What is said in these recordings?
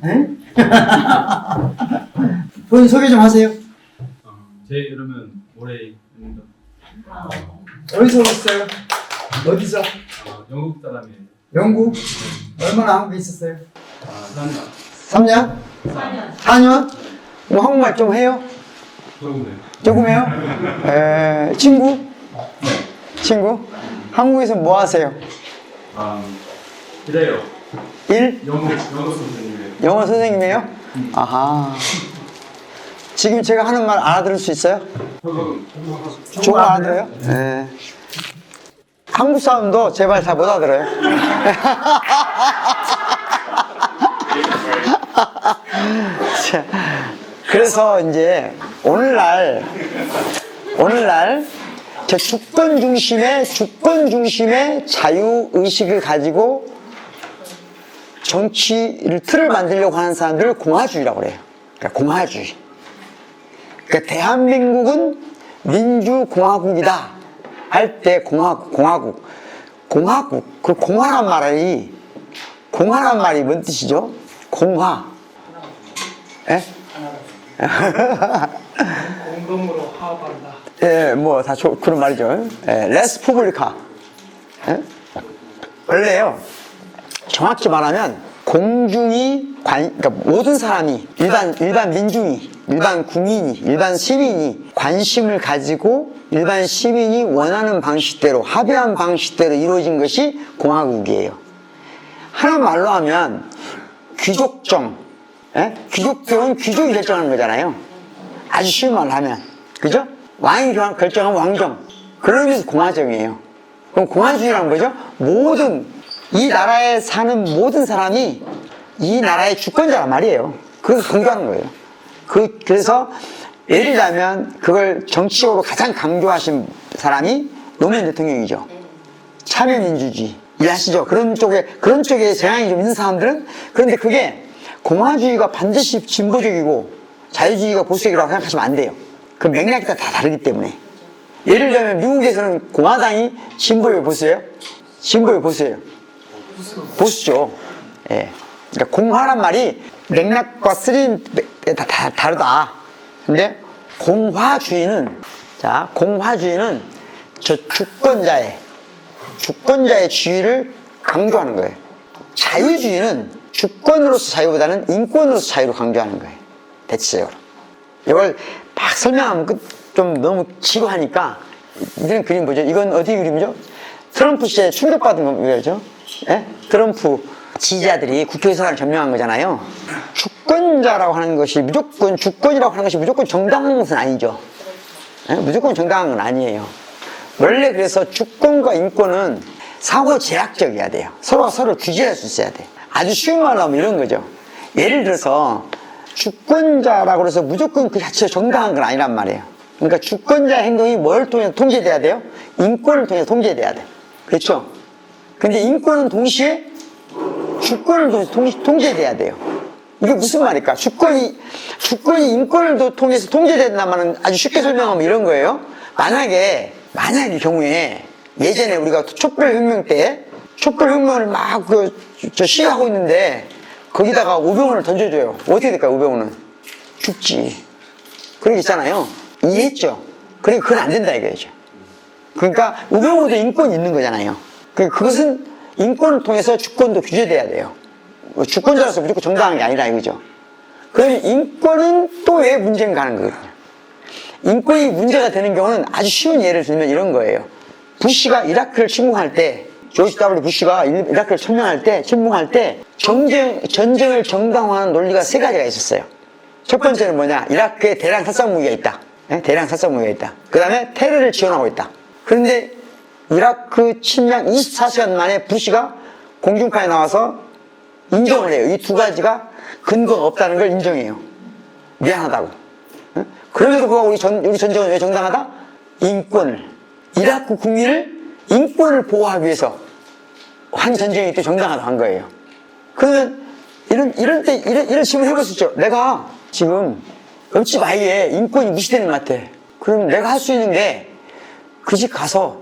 네? 본인 소개 좀 하세요. 제 이름은 모레이입니다. 어디서 오셨어요? 어디서? 영국 사람이에요. 영국? 얼마나 한국에 있었어요? 4년. 3년? 4년? 뭐 한국말 좀 해요? 조금요. 조금 해요? 친구? 친구? 한국에서 뭐 하세요? 이래요. 일? 영어 선생님이에요. 영어 선생님이에요? 아하. 지금 제가 하는 말 알아들을 수 있어요? 조금 알아들어요? 네. 한국 사람도 제 말 잘 못 알아들어요. 자, 그래서 이제 오늘날 저 주권 중심의 자유 의식을 가지고 정치를 틀을 만들려고 하는 사람들을 공화주의라고 그래요. 그러니까 공화주의. 그러니까 대한민국은 민주공화국이다 할 때 공화국. 그 공화란 말이 뭔 뜻이죠? 공화. 예? 공동으로 화합한다. 예, 뭐 다 그런 말이죠. 예, 레스푸블리카. 예? 원래요. 정확히 말하면 그러니까 모든 사람이 일반 민중이, 일반 국민이, 일반 시민이 관심을 가지고 일반 시민이 원하는 방식대로 합의한 방식대로 이루어진 것이 공화국이에요. 하나 말로 하면 귀족정, 예? 귀족정은 귀족이 결정하는 거잖아요. 아주 쉬운 말로 하면, 그죠? 왕이 결정하면 왕정. 그런 의미에서 공화정이에요. 그럼 공화주의란 뭐죠? 이 나라에 사는 모든 사람이 이 나라의 주권자란 말이에요. 그걸 강조하는 거예요. 그래서 예를 들자면 그걸 정치적으로 가장 강조하신 사람이 노무현 대통령이죠. 참여민주주의 이해하시죠? 그런 쪽에 성향이 좀 있는 사람들은, 그런데 그게 공화주의가 반드시 진보적이고 자유주의가 보수적이라고 생각하시면 안 돼요. 그 맥락이 다 다르기 때문에. 예를 들면 미국에서는 공화당이 진보예요, 보수예요? 진보예요, 보수예요? 보수죠. 예. 그러니까 공화란 말이 맥락과 쓰린 다 다르다. 근데 공화주의는 저 주권자의 지위를 강조하는 거예요. 자유주의는 주권으로서 자유보다는 인권으로서 자유를 강조하는 거예요. 대체적으로. 이걸 막 설명하면 좀 너무 지루하니까 이런 그림 보죠. 이건 어디 그림이죠? 트럼프 씨에 충격받은 거죠. 예? 트럼프 지지자들이 국회의사를 점령한 거잖아요. 주권이라고 하는 것이 무조건 정당한 것은 아니죠. 예? 무조건 정당한 건 아니에요. 원래 그래서 주권과 인권은 상호 제약적이어야 돼요. 서로 규제할 수 있어야 돼. 아주 쉬운 말로 하면 이런 거죠. 예를 들어서 주권자라고 해서 무조건 그 자체가 정당한 건 아니란 말이에요. 그러니까 주권자의 행동이 뭘 통해서 통제돼야 돼요? 인권을 통해서 통제돼야 돼요. 그렇죠? 근데 인권은 동시에 주권을 통해서 통제돼야 돼요. 이게 무슨 말일까? 주권이 인권을 통해서 통제된다면 아주 쉽게 설명하면 이런 거예요. 만약에 경우에 예전에 우리가 촛불혁명을 막 시위하고 있는데 거기다가 우병우를 던져줘요. 어떻게 될까요, 우병우는? 죽지. 그런 게 있잖아요. 이해했죠? 그러니까 그건 안 된다 이거죠. 그러니까 우병우도 인권이 있는 거잖아요. 그것은 인권을 통해서 주권도 규제돼야 돼요. 주권자로서 무조건 정당한 게 아니라 이거죠. 그러면 인권은 또 왜 문제인가 하는 거거든요. 인권이 문제가 되는 경우는 아주 쉬운 예를 들면 이런 거예요. 부시가 이라크를 침공할 때, 조지 W 부시가 이라크를 침공할 때 전쟁을 정당화하는 논리가 세 가지가 있었어요. 첫 번째는 뭐냐? 이라크에 대량 살상 무기가 있다. 네? 대량 살상 무기가 있다. 그 다음에 테러를 지원하고 있다. 그런데 이라크 침략 24시간 만에 부시가 공중파에 나와서 인정을 해요. 이 두 가지가 근거가 없다는 걸 인정해요. 미안하다고. 네? 그럼에도 불구하고 우리 전쟁은 왜 정당하다? 이라크 국민을 인권을 보호하기 위해서 한 전쟁이 또 정당하다 한 거예요. 그러면 이런 질문 해볼 수 있죠. 내가 지금 옆집 아이의 인권이 무시되는 것 같아. 그럼 내가 할 수 있는 게 그 집 가서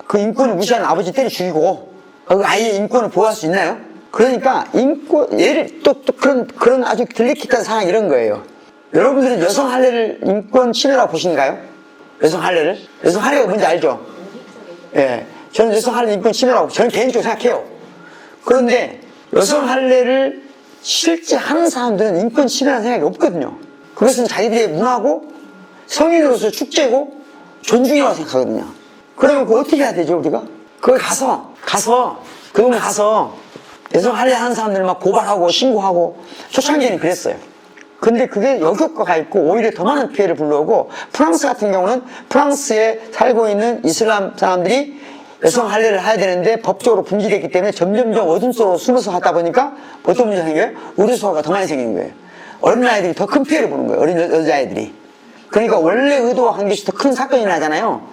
그 인권을 무시하는 아버지 때려 죽이고 그 아이의 인권을 보호할 수 있나요? 그러니까 예를 또 그런 아주 들리키한 상황이 이런 거예요. 여러분들은 여성 할례를 인권 침해라고 보시는가요? 여성 할례를? 여성 할례가 뭔지 알죠? 예. 저는 여성 할례 인권 침해라고 저는 개인적으로 생각해요. 그런데 여성 할례를 실제 하는 사람들은 인권 침해라는 생각이 없거든요. 그것은 자기들의 문화고 성인으로서 축제고 존중이라고 생각하거든요. 그러면 그거 어떻게 해야 되죠, 우리가? 그걸 그 동네 가서 여성 할례 하는 사람들 막 고발하고 신고하고 초창기에는 그랬어요. 근데 그게 역효과가 있고 오히려 더 많은 피해를 불러오고 프랑스 같은 경우는 프랑스에 살고 있는 이슬람 사람들이 여성 할례를 해야 되는데 법적으로 금지됐기 때문에 점점점 어둠 속으로 숨어서 하다 보니까 어떤 문제가 생겨요? 의료소가 더 많이 생기는 거예요. 어린 아이들이 더 큰 피해를 보는 거예요. 어린 여자아이들이. 그러니까 원래 의도와 관계없이 더 큰 사건이 나잖아요.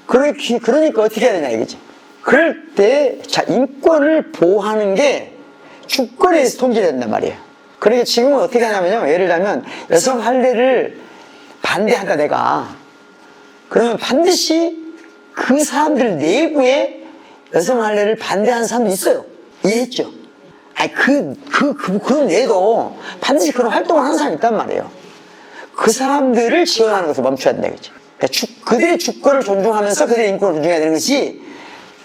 그러니까 어떻게 해야 되냐 이거지. 그럴 때 인권을 보호하는 게 주권에서 통제된단 말이에요. 그러니까 지금은 어떻게 하냐면요. 예를 들면 여성 할례를 반대한다 내가. 그러면 반드시 그 사람들 내부에 여성 할례를 반대하는 사람도 있어요. 이해했죠? 아니 그런 외에도 반드시 그런 활동을 하는 사람이 있단 말이에요. 그 사람들을 지원하는 것을 멈춰야 된다 이거지. 그러니까 그들의 주권을 존중하면서 그들의 인권을 존중해야 되는 것이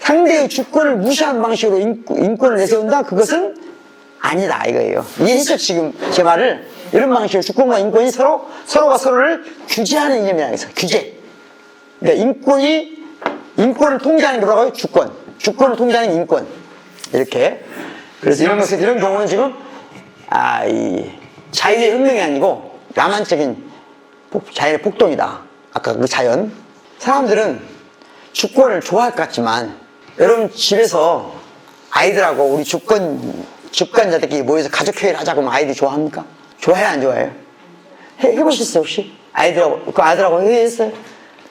상대의 주권을 무시하는 방식으로 인권을 내세운다? 그것은 아니다 이거예요. 이해했죠 지금 제 말을? 이런 방식으로 주권과 인권이 서로가 서로를 규제하는 이념이라는 거죠. 규제. 그러니까 인권을 통제하는 게 뭐라고요? 주권을 통제하는 인권. 이렇게. 그래서 이런 경우는 지금 이 자연의 혁명이 아니고 야만적인 자연의 폭동이다. 아까 그 자연. 사람들은 주권을 좋아할 것 같지만 여러분 집에서 아이들하고 우리 주권자들끼리 모여서 가족회의를 하자고 하면 아이들이 좋아합니까? 좋아해요 안 좋아해요? 해보셨어요 혹시? 아이들하고 회의했어요?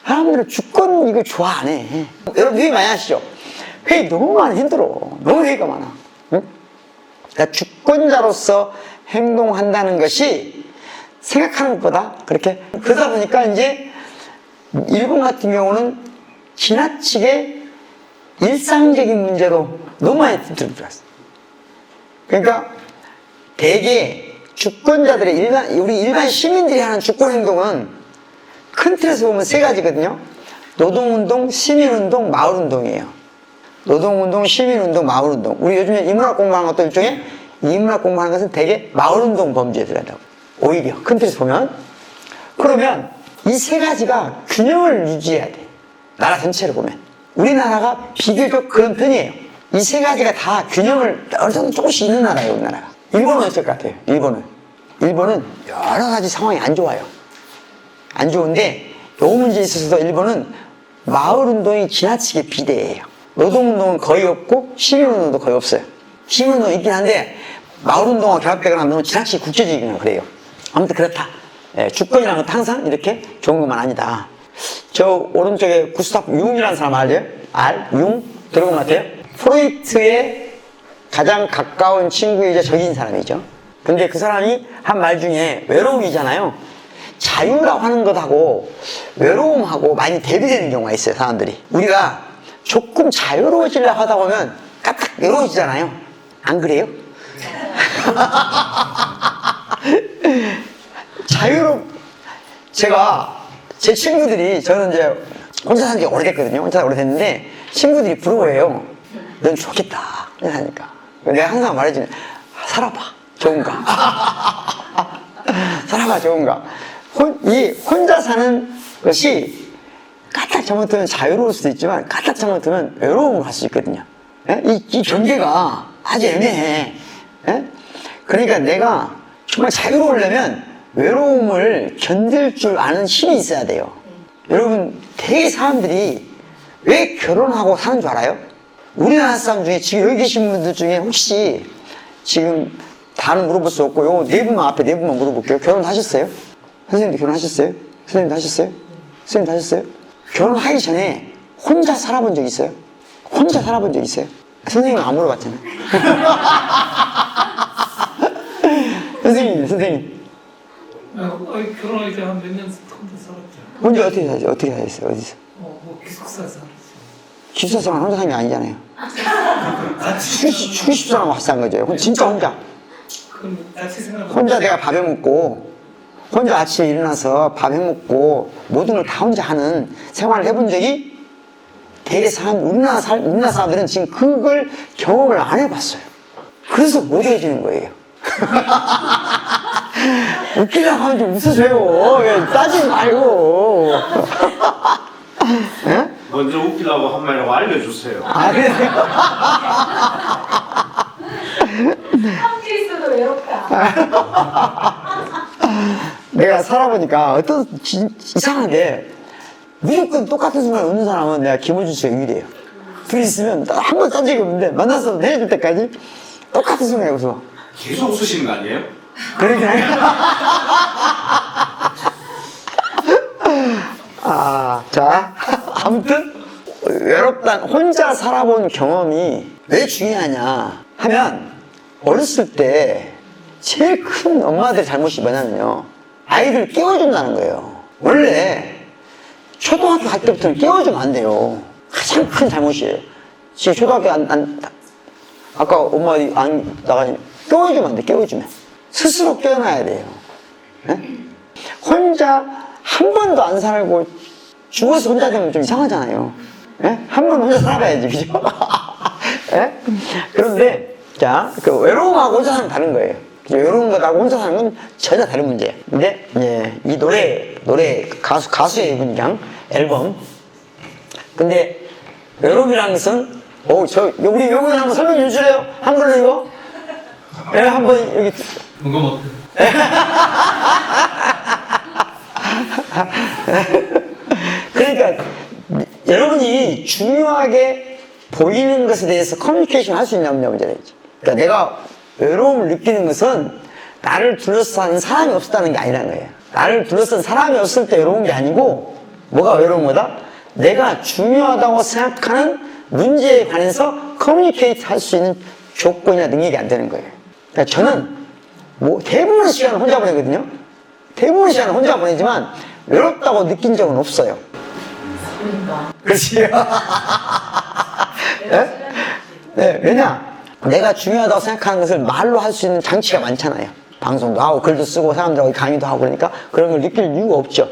사람들은 주권 이거 좋아 안 해. 여러분 회의 많이 하시죠? 회의 너무 많이 힘들어. 너무 회의가 많아. 응? 그러니까 주권자로서 행동한다는 것이 생각하는 것보다 그렇게 그러다 보니까 이제 일본 같은 경우는 지나치게 일상적인 문제로 너무 많이 들어갔어. 그러니까 대개 주권자들의 우리 일반 시민들이 하는 주권 행동은 큰 틀에서 보면 세 가지거든요. 노동운동, 시민운동, 마을운동이에요. 노동운동, 시민운동, 마을운동. 우리 요즘에 인문학 공부하는 것도 일종의 인문학 공부하는 것은 대개 마을운동 범주에 들어간다고. 오히려 큰 틀에서 보면. 그러면 이 세 가지가 균형을 유지해야 돼. 나라 전체를 보면. 우리나라가 비교적 그런 편이에요. 이 세 가지가 다 균형을 어느 정도 조금씩 있는 나라예요, 우리나라가. 일본은 어떨 것 같아요? 일본은 여러 가지 상황이 안 좋아요. 안 좋은데 요 문제에 있어서도 일본은 마을운동이 지나치게 비대해요. 노동운동은 거의 없고 시민운동도 거의 없어요. 시민운동은 있긴 한데 마을운동과 결합되거나 너무 지나치게 국제적이거나 그래요. 아무튼 그렇다. 주권이라는 것도 항상 이렇게 좋은 것만 아니다. 저 오른쪽에 구스타프 융이라는 사람 알죠? 융? 들어본 것 같아요? 프로이트의 가장 가까운 친구이자 적인 사람이죠. 근데 그 사람이 한 말 중에 외로움이잖아요. 자유라고 하는 것하고 외로움하고 많이 대비되는 경우가 있어요, 사람들이. 우리가 조금 자유로워지려고 하다 보면 까딱 외로워지잖아요. 안 그래요? 제 친구들이, 저는 이제 혼자 산 지 오래됐거든요. 혼자 오래됐는데, 친구들이 부러워해요. 넌 좋겠다. 혼자 사니까. 내가 항상 말해주는, 살아봐. 좋은가? 살아봐. 좋은가? 혼자 사는 것이 까딱 잘못하면 자유로울 수도 있지만, 까딱 잘못하면 외로움을 할 수 있거든요. 이 경계가 아주 애매해. 그러니까 내가 정말 자유로우려면 외로움을 견딜 줄 아는 힘이 있어야 돼요. 여러분, 되게 사람들이 왜 결혼하고 사는 줄 알아요? 우리나라 사람 중에 지금 여기 계신 분들 중에 혹시 지금 다는 물어볼 수 없고 요 네 분만 앞에 네 분만 물어볼게요. 결혼하셨어요? 선생님도 결혼하셨어요? 선생님도 하셨어요? 선생님도 하셨어요? 결혼하기 전에 혼자 살아본 적 있어요? 혼자 살아본 적 있어요? 선생님은 안 물어봤잖아요. 선생님. 결혼하기 전에 한 몇 년 혼자 살았죠. 혼자 어떻게 사셨어요? 어디서? 기숙사에 살았어요. 기숙사 생활 혼자 산 게 아니잖아요. 수십 사람하고 같이 산 거죠. 진짜 혼자. 그건 같이 생각하면 혼자 내가 밥해 먹고, 혼자 아침에 일어나서 밥해 먹고, 모든 걸 다 혼자 하는 생활을 해본 적이 대개 우리나라 사람들은 지금 그걸 경험을 안 해봤어요. 그래서 못 해지는 거예요. 웃기려고 하면 좀 웃어줘요. 왜 따지지 말고. 예? 먼저 웃기려고 한 말이라고 알려주세요. 아, 그래요? 함께 있어도 외롭다. 내가 살아보니까 이상하게 무조건 똑같은 순간에 웃는 사람은 내가 김호준 씨가 유일해요. 둘이 있으면 한 번 딴 적이 없는데 만나서 헤어질 때까지 똑같은 순간에 웃어. 계속 웃으시는 거 아니에요? 그러긴 해. 자, 아무튼 혼자 살아본 경험이 왜 중요하냐 하면 어렸을 때 제일 큰 엄마들 잘못이 뭐냐면요. 아이들 깨워준다는 거예요. 원래 초등학교 갈 때부터는 깨워주면 안 돼요. 가장 큰 잘못이에요. 지금 초등학교 아까 엄마 안 나가니 깨워주면 안 돼, 깨워주면. 스스로 깨어나야 돼요. 예? 혼자 한 번도 안 살고 죽어서 혼자 되면 좀 이상하잖아요. 예? 한 번 혼자 살아봐야지, 그죠? 예? 그런데, 자, 그 외로움하고 혼자 사는 건 다른 거예요. 외로운 것하고 혼자 사는 건 전혀 다른 문제예요. 근데, 예, 이 노래, 가수의 분량, 앨범. 근데, 외로움이라는 것은, 우리 외국인 한번 설명해 주실래요? 한글로 이거? 예, 한번, 여기. 궁금 어때? 그러니까 여러분이 중요하게 보이는 것에 대해서 커뮤니케이션 할 수 있냐 없냐 문제다. 그러니까 내가 외로움을 느끼는 것은 나를 둘러싼 사람이 없었다는 게 아니라는 거예요. 나를 둘러싼 사람이 없을 때 외로운 게 아니고 뭐가 외로운 거다? 내가 중요하다고 생각하는 문제에 관해서 커뮤니케이트 할 수 있는 조건이나 능력이 안 되는 거예요. 그러니까 저는 대부분의 시간을 혼자 보내거든요. 대부분의 시간을 혼자 보내지만 외롭다고 느낀 적은 없어요. 그러니까. 그렇지. 네? 네, 왜냐? 내가 중요하다고 생각하는 것을 말로 할 수 있는 장치가 많잖아요. 방송도 하고 글도 쓰고 사람들하고 강의도 하고 그러니까 그런 걸 느낄 이유가 없죠.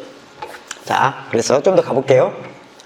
자, 그래서 좀 더 가볼게요.